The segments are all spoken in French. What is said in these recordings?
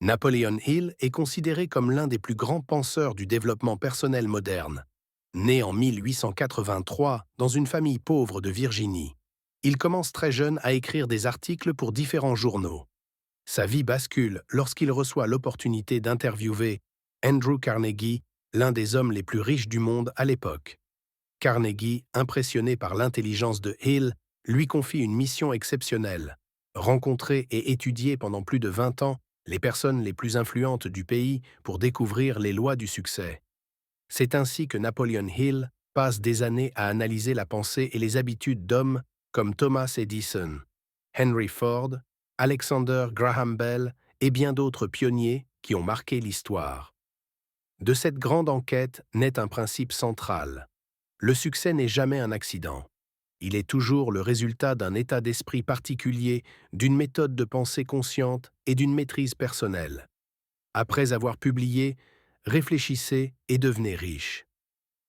Napoleon Hill est considéré comme l'un des plus grands penseurs du développement personnel moderne. Né en 1883 dans une famille pauvre de Virginie, il commence très jeune à écrire des articles pour différents journaux. Sa vie bascule lorsqu'il reçoit l'opportunité d'interviewer Andrew Carnegie, l'un des hommes les plus riches du monde à l'époque. Carnegie, impressionné par l'intelligence de Hill, lui confie une mission exceptionnelle: rencontrer et étudier pendant plus de 20 ans les personnes les plus influentes du pays pour découvrir les lois du succès. C'est ainsi que Napoleon Hill passe des années à analyser la pensée et les habitudes d'hommes comme Thomas Edison, Henry Ford, Alexander Graham Bell et bien d'autres pionniers qui ont marqué l'histoire. De cette grande enquête naît un principe central: le succès n'est jamais un accident. Il est toujours le résultat d'un état d'esprit particulier, d'une méthode de pensée consciente et d'une maîtrise personnelle. Après avoir publié Réfléchissez et devenez riche,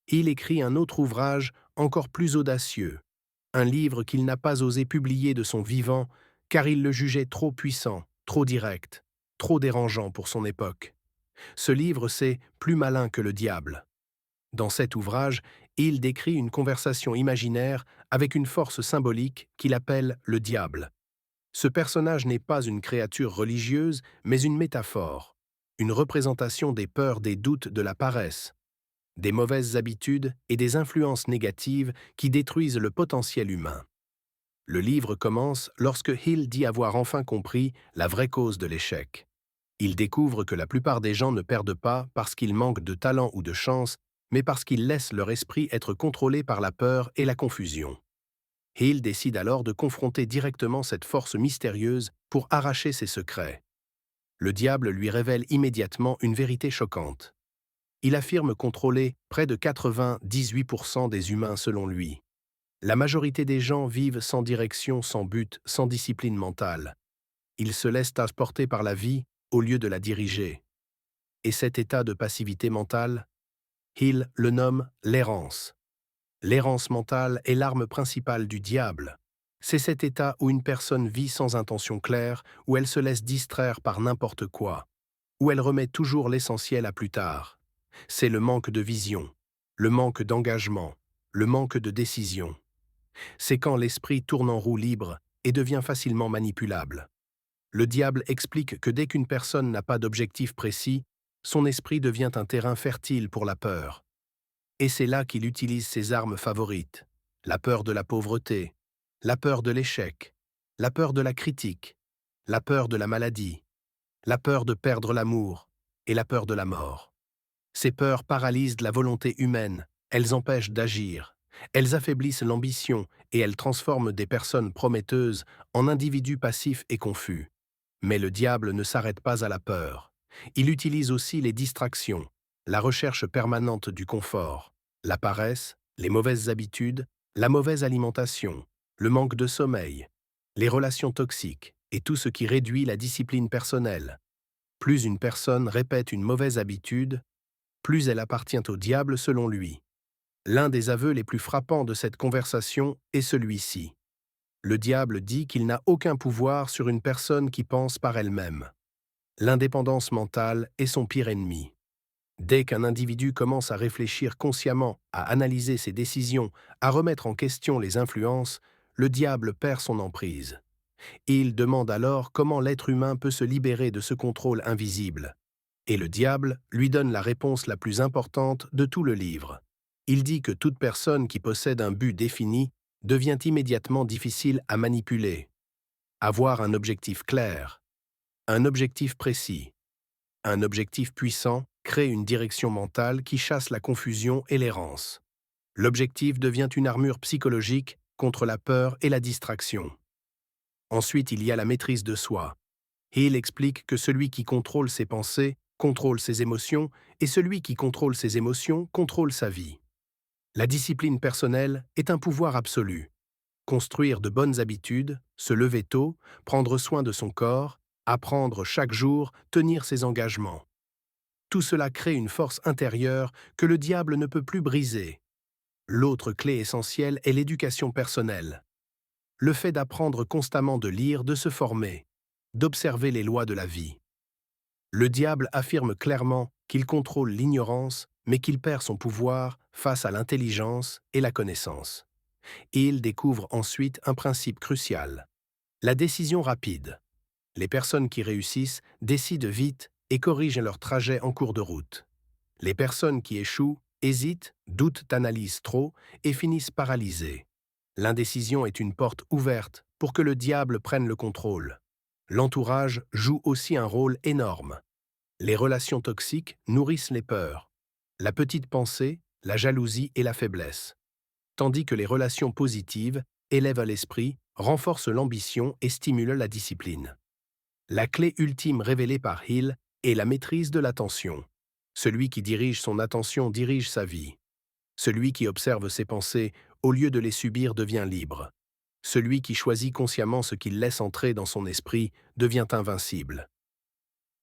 il écrit un autre ouvrage encore plus audacieux, un livre qu'il n'a pas osé publier de son vivant car il le jugeait trop puissant, trop direct, trop dérangeant pour son époque. Ce livre, c'est Plus malin que le diable. Dans cet ouvrage, il décrit une conversation imaginaire avec une force symbolique qu'il appelle le diable. Ce personnage n'est pas une créature religieuse, mais une métaphore, une représentation des peurs, des doutes, de la paresse, des mauvaises habitudes et des influences négatives qui détruisent le potentiel humain. Le livre commence lorsque Hill dit avoir enfin compris la vraie cause de l'échec. Il découvre que la plupart des gens ne perdent pas parce qu'ils manquent de talent ou de chance, mais parce qu'ils laissent leur esprit être contrôlé par la peur et la confusion. Hill décide alors de confronter directement cette force mystérieuse pour arracher ses secrets. Le diable lui révèle immédiatement une vérité choquante. Il affirme contrôler près de 98% des humains selon lui. La majorité des gens vivent sans direction, sans but, sans discipline mentale. Ils se laissent transporter par la vie au lieu de la diriger. Et cet état de passivité mentale, Hill le nomme l'errance. L'errance mentale est l'arme principale du diable. C'est cet état où une personne vit sans intention claire, où elle se laisse distraire par n'importe quoi, où elle remet toujours l'essentiel à plus tard. C'est le manque de vision, le manque d'engagement, le manque de décision. C'est quand l'esprit tourne en roue libre et devient facilement manipulable. Le diable explique que dès qu'une personne n'a pas d'objectif précis, son esprit devient un terrain fertile pour la peur. Et c'est là qu'il utilise ses armes favorites: la peur de la pauvreté, la peur de l'échec, la peur de la critique, la peur de la maladie, la peur de perdre l'amour et la peur de la mort. Ces peurs paralysent la volonté humaine, elles empêchent d'agir, elles affaiblissent l'ambition et elles transforment des personnes prometteuses en individus passifs et confus. Mais le diable ne s'arrête pas à la peur. Il utilise aussi les distractions, la recherche permanente du confort, la paresse, les mauvaises habitudes, la mauvaise alimentation, le manque de sommeil, les relations toxiques et tout ce qui réduit la discipline personnelle. Plus une personne répète une mauvaise habitude, plus elle appartient au diable selon lui. L'un des aveux les plus frappants de cette conversation est celui-ci. Le diable dit qu'il n'a aucun pouvoir sur une personne qui pense par elle-même. L'indépendance mentale est son pire ennemi. Dès qu'un individu commence à réfléchir consciemment, à analyser ses décisions, à remettre en question les influences, le diable perd son emprise. Il demande alors comment l'être humain peut se libérer de ce contrôle invisible. Et le diable lui donne la réponse la plus importante de tout le livre. Il dit que toute personne qui possède un but défini devient immédiatement difficile à manipuler. Avoir un objectif clair, un objectif précis, un objectif puissant crée une direction mentale qui chasse la confusion et l'errance. L'objectif devient une armure psychologique contre la peur et la distraction. Ensuite, il y a la maîtrise de soi. Hill explique que celui qui contrôle ses pensées contrôle ses émotions, et celui qui contrôle ses émotions contrôle sa vie. La discipline personnelle est un pouvoir absolu. Construire de bonnes habitudes, se lever tôt, prendre soin de son corps, apprendre chaque jour, tenir ses engagements. Tout cela crée une force intérieure que le diable ne peut plus briser. L'autre clé essentielle est l'éducation personnelle. Le fait d'apprendre constamment, de lire, de se former, d'observer les lois de la vie. Le diable affirme clairement qu'il contrôle l'ignorance, mais qu'il perd son pouvoir face à l'intelligence et la connaissance. Il découvre ensuite un principe crucial: la décision rapide. Les personnes qui réussissent décident vite et corrigent leur trajet en cours de route. Les personnes qui échouent hésitent, doutent, analysent trop et finissent paralysées. L'indécision est une porte ouverte pour que le diable prenne le contrôle. L'entourage joue aussi un rôle énorme. Les relations toxiques nourrissent les peurs, la petite pensée, la jalousie et la faiblesse, tandis que les relations positives élèvent l'esprit, renforcent l'ambition et stimulent la discipline. La clé ultime révélée par Hill est la maîtrise de l'attention. Celui qui dirige son attention dirige sa vie. Celui qui observe ses pensées, au lieu de les subir, devient libre. Celui qui choisit consciemment ce qu'il laisse entrer dans son esprit devient invincible.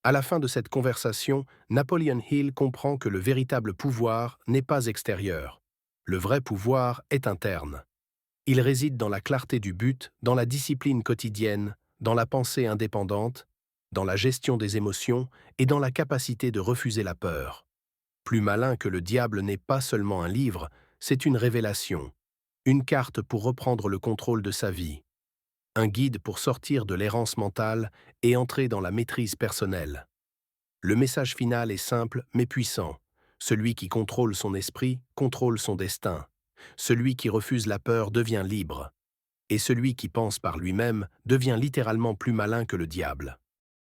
À la fin de cette conversation, Napoleon Hill comprend que le véritable pouvoir n'est pas extérieur. Le vrai pouvoir est interne. Il réside dans la clarté du but, dans la discipline quotidienne, dans la pensée indépendante, dans la gestion des émotions et dans la capacité de refuser la peur. Plus malin que le diable n'est pas seulement un livre, c'est une révélation, une carte pour reprendre le contrôle de sa vie, un guide pour sortir de l'errance mentale et entrer dans la maîtrise personnelle. Le message final est simple mais puissant. Celui qui contrôle son esprit contrôle son destin. Celui qui refuse la peur devient libre. Et celui qui pense par lui-même devient littéralement plus malin que le diable.